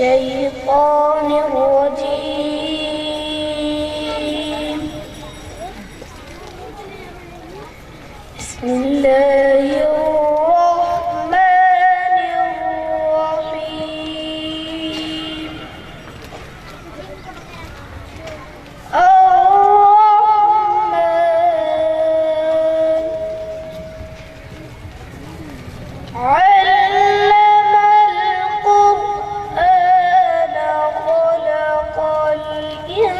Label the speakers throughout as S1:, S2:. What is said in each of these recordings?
S1: الشيطان الرجيم. بسم الله الرحمن الرحيم. الرحمن علم القرآن خلق الإنسان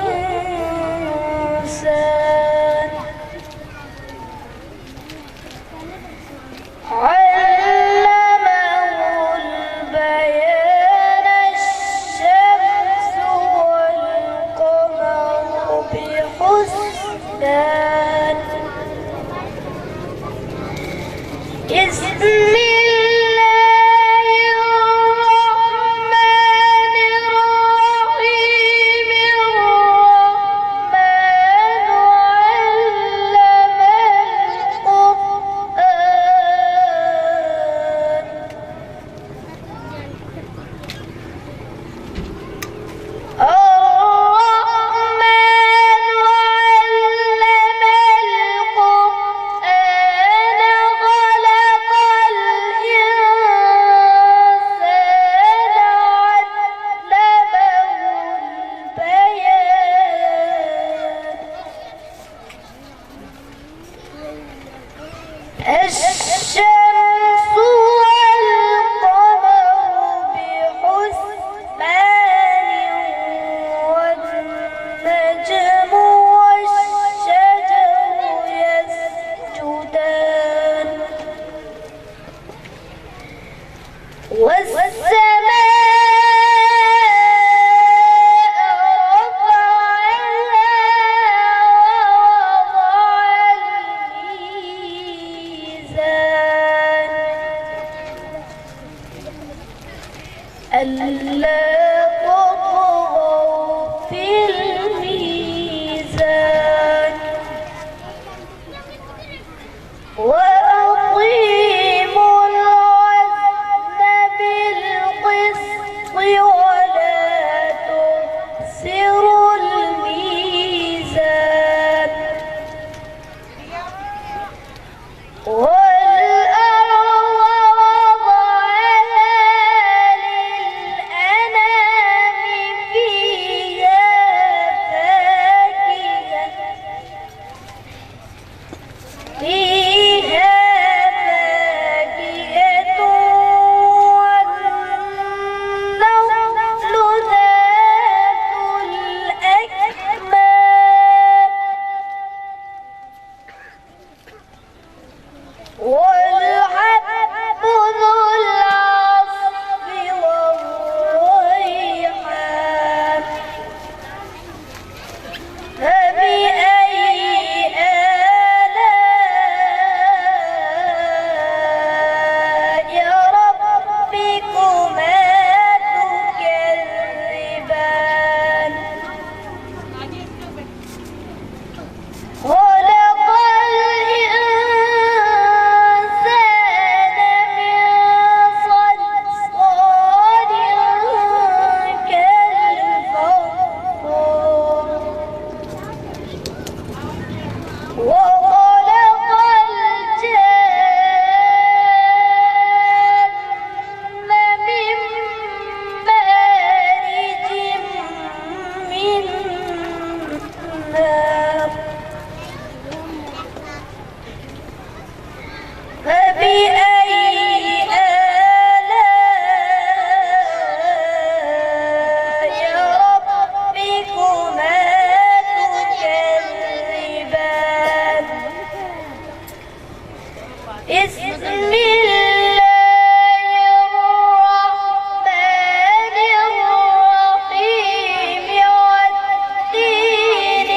S1: علمه البيان الشمس والقمر بحسبان. بسم الله الرحمن الرحيم. الرحمن علم القرآن الشمس والقمر بحسبان والنجم والشجر يسجدان والسماء ألا تطغوا في الميزان وأقيموا الوزن بالقسط ولا تخسروا الميزان فيها فاكهة والنخل ذات الأكمام والحب ذو العصف والريحان. فبأي بسم الله الرحمن الرحيم. والتين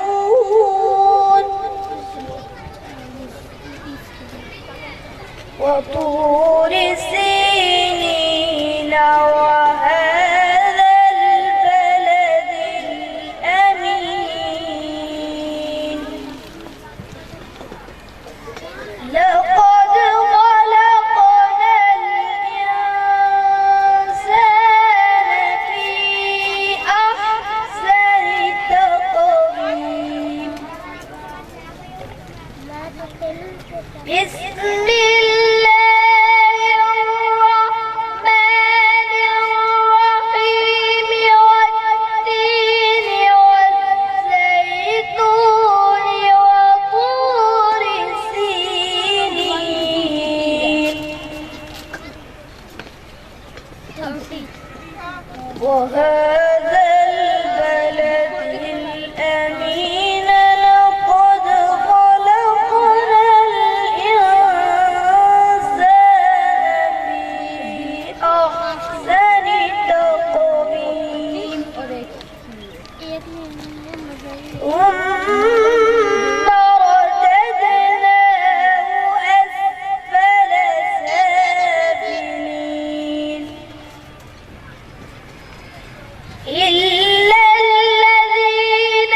S1: والزيتون وطور سينين وهذا البلد الأمين. لقد خلقنا الإنسان بسم الله الرحمن الرحيم والتين والزيتون وطور سينين وهذا البلد الأمين لقد خلقنا الإنسان في أحسن تقويم ثم رددناه أسفل سافلين إلا الذين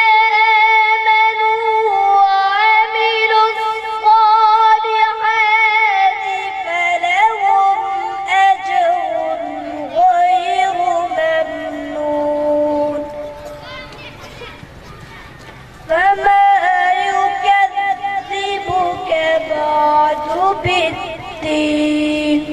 S1: آمنوا وعملوا الصالحات فلهم أجر غير ممنون فما يكذبك بعد بالدين